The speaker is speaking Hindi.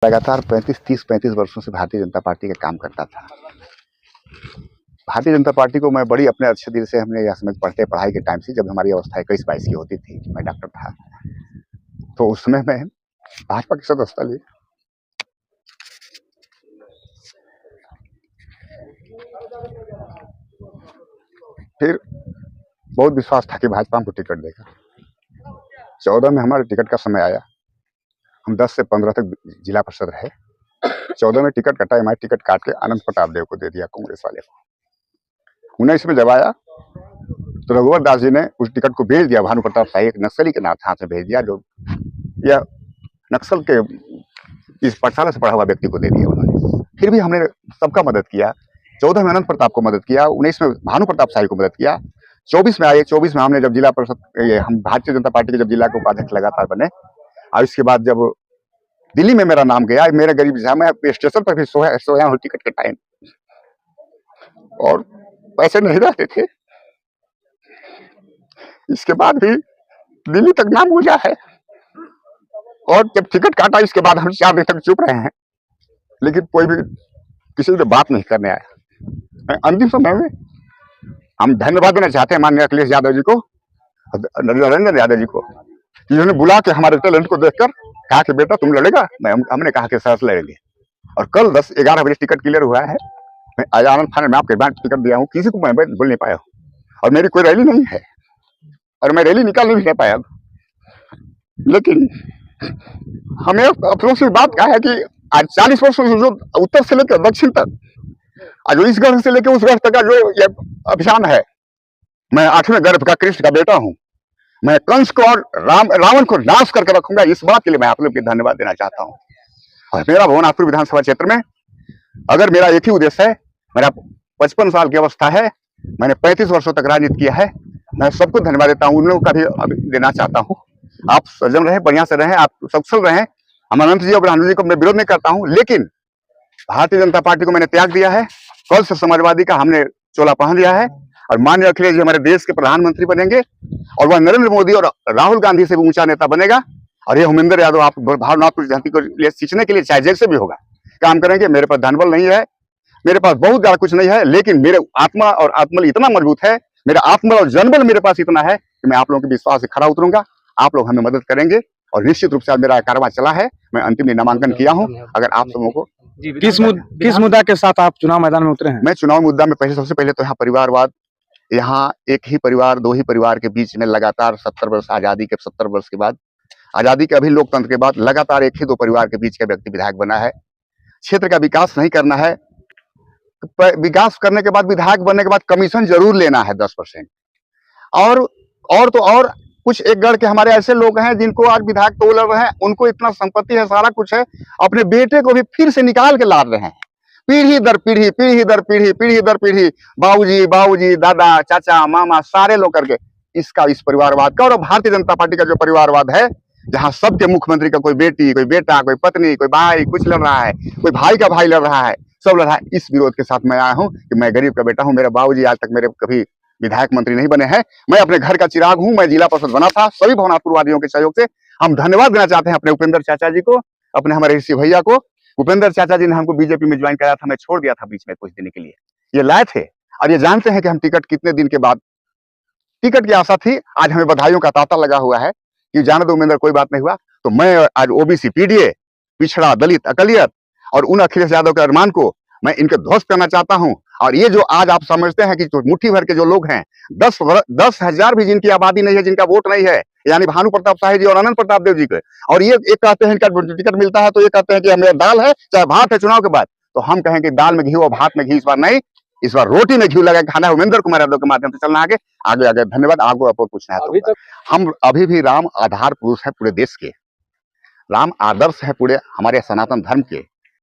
लगातार 35 वर्षों से भारतीय जनता पार्टी का काम करता था। भारतीय जनता पार्टी को मैं बड़ी अपने अच्छे दिल से हमने यह समझ पढ़ाई के टाइम से, जब हमारी अवस्था 21-22 की होती थी, मैं डॉक्टर था, तो उस समय मैं भाजपा की सदस्यता ली। फिर बहुत विश्वास था कि भाजपा हमको टिकट देगा। 14 में हमारे टिकट का समय आया। हम 10 से 15 तक जिला परिषद रहे। 14 में टिकट कटा, हमारे टिकट काट के अनंत प्रताप देव को दे दिया, कांग्रेस वाले को। 19 में जब आया तो रघुवर दास जी ने उस टिकट को भेज दिया भानु प्रताप शाही, एक नक्सली के हाथ में भेज दिया, जो यह नक्सल के इस पाठशाला से पढ़ा हुआ व्यक्ति को दे दिया उन्होंने। फिर भी हमने सबका मदद किया। 14 में अनंत प्रताप को मदद किया, 19 में भानु प्रताप शाही को मदद किया, 24 में आए। 24 में हमने जब जिला परिषद, हम भारतीय जनता पार्टी के जब जिला के उपाध्यक्ष लगातार बने, और इसके बाद जब दिल्ली में मेरा नाम गया, मेरा गरीब जहाँ मैं स्टेशन पर भी सोया हूँ टिकट के टाइम, और पैसे नहीं रहते थे। इसके बाद भी दिल्ली तक नाम गुजरा है, और जब टिकट काटा इसके बाद हम 4 दिन तक चुप रहे हैं, लेकिन कोई भी किसी से बात नहीं करने आया। अंतिम समय में हम धन्यवाद देना चाहते हैं माननीय अखिलेश यादव जी को, नरेंद्र यादव जी को, जिन्होंने बुला के हमारे टैलेंट को देखकर कहा कि बेटा तुम लड़ेगा। हमने कहा कि सर लड़ेंगे, और कल 10-11 बजे टिकट क्लियर हुआ है। मैं आज आनंद फानल में आपके बाद टिकट दिया हूँ, किसी को मैं बोल नहीं पाया हूँ, और मेरी कोई रैली नहीं है, और मैं रैली निकाल नहीं पाया। लेकिन हमें अफसोस की बात क्या है कि आज 40 वर्षों से जो उत्तर से लेकर दक्षिण तक, जो इस गर्भ से लेकर उस गर्भ तक का जो ये अभियान है, मैं 8वें गर्भ का कृष्ण का बेटा हूँ। मैं कंस को और रावण को नाश करके रखूंगा। इस बात के लिए मैं आप लोग को धन्यवाद देना चाहता हूँ। और मेरा भुवनाथपुर विधानसभा क्षेत्र में अगर मेरा एक ही उद्देश्य है, मेरा 55 साल की अवस्था है, मैंने 35 वर्षों तक राजनीति किया है। मैं सबको धन्यवाद देता हूँ, उन लोगों का भी देना चाहता हूँ। आप सज्जन रहे, बढ़िया से रहे, आप सकुशल रहे। हम अनंत जी और ब्रह्मानंद जी को मैं विरोध नहीं करता हूँ, लेकिन भारतीय जनता पार्टी को मैंने त्याग दिया है। कल से समाजवादी का हमने चोला पहन लिया है, और माननीय अखिलेश जी हमारे देश के प्रधानमंत्री बनेंगे, और वह नरेंद्र मोदी और राहुल गांधी से भी ऊंचा नेता बनेगा। और ये हुमेंद्र यादव आप भावनात्मक जयंती को लिए सींचने के लिए चाहे जैसे भी होगा काम करेंगे। मेरे पास धनबल नहीं है, मेरे पास बहुत ज्यादा कुछ नहीं है, लेकिन मेरे आत्मा और आत्मबल इतना मजबूत है, मेरा आत्मबल और जनबल मेरे पास इतना है कि मैं आप लोगों के विश्वास से खड़ा उतरूंगा। आप लोग हमें मदद करेंगे, और निश्चित रूप से आज मेरा कारवां चला है। मैं अंतिम नामांकन किया हूँ। अगर आप सबों को किस मुद्दा के साथ आप चुनाव मैदान में उतरे हैं? मैं चुनाव मुद्दा में सबसे पहले तो यहाँ परिवारवाद, यहाँ एक ही परिवार, 2 ही परिवार के बीच में लगातार 70 वर्ष आजादी के 70 वर्ष के बाद, आजादी के अभी लोकतंत्र के बाद लगातार एक ही 2 परिवार के बीच का व्यक्ति विधायक बना है। क्षेत्र का विकास नहीं करना है, विकास करने के बाद, विधायक बनने के बाद कमीशन जरूर लेना है 10%। और कुछ एक गढ़ के हमारे ऐसे लोग हैं जिनको आज विधायक तो लड़ रहे हैं, उनको इतना संपत्ति है, सारा कुछ है, अपने बेटे को भी फिर से निकाल के ला रहे हैं। पीढ़ी दर पीढ़ी, पीढ़ी दर पीढ़ी, पीढ़ी दर पीढ़ी, बाबूजी, दादा, चाचा, मामा, सारे लोग करके इसका, इस परिवारवाद का, और भारतीय जनता पार्टी का जो परिवारवाद है, जहां सबके मुख्यमंत्री का कोई बेटी, कोई बेटा, कोई पत्नी, कोई भाई कुछ लड़ रहा है, कोई भाई का भाई लड़ रहा है, सब लड़ रहा है। इस विरोध के साथ मैं आया हूँ कि मैं गरीब का बेटा हूँ। मेरे बाबूजी आज तक मेरे कभी विधायक मंत्री नहीं बने हैं। मैं अपने घर का चिराग हूँ। मैं जिला परिषद बना था सभी भवनाथपुर वादियों के सहयोग से। हम धन्यवाद देना चाहते हैं अपने उपेंद्र चाचा जी को, अपने हमारे ऋषि भैया को। उपेंद्र चाचा जी ने हमको बीजेपी में ज्वाइन कराया था, मैं छोड़ दिया था बीच में कुछ दिन के लिए। ये लाए थे, और ये जानते हैं कि हम टिकट कितने दिन के बाद, टिकट की आशा थी। आज हमें बधाइयों का तांता लगा हुआ है कि जाने दो उमेंद्र, कोई बात नहीं हुआ। तो मैं आज ओबीसी, पीडीए, पिछड़ा, दलित, अकलियत और उन अखिलेश यादव के अरमान को मैं इनके ध्वस्त करना चाहता हूं। और ये जो आज आप समझते हैं कि मुट्ठी भर के जो लोग हैं, 10,000 भी जिनकी आबादी नहीं है, जिनका वोट नहीं है, यानी भानु प्रताप शाही जी और अनंत प्रताप देव जी के, और ये एक कहते हैं इनका टिकट मिलता है तो ये कहते हैं कि हमें दाल है चाहे भात है चुनाव के बाद। तो हम कहें कि दाल में घी और भात में घी इस बार नहीं, इस बार रोटी में घी लगा खाना है। उमेंद्र कुमार यादव के माध्यम से चलना आगे। धन्यवाद। आपको और पूछना है तो हम अभी भी राम आधार पुरुष है पूरे देश के, राम आदर्श है पूरे हमारे सनातन धर्म के।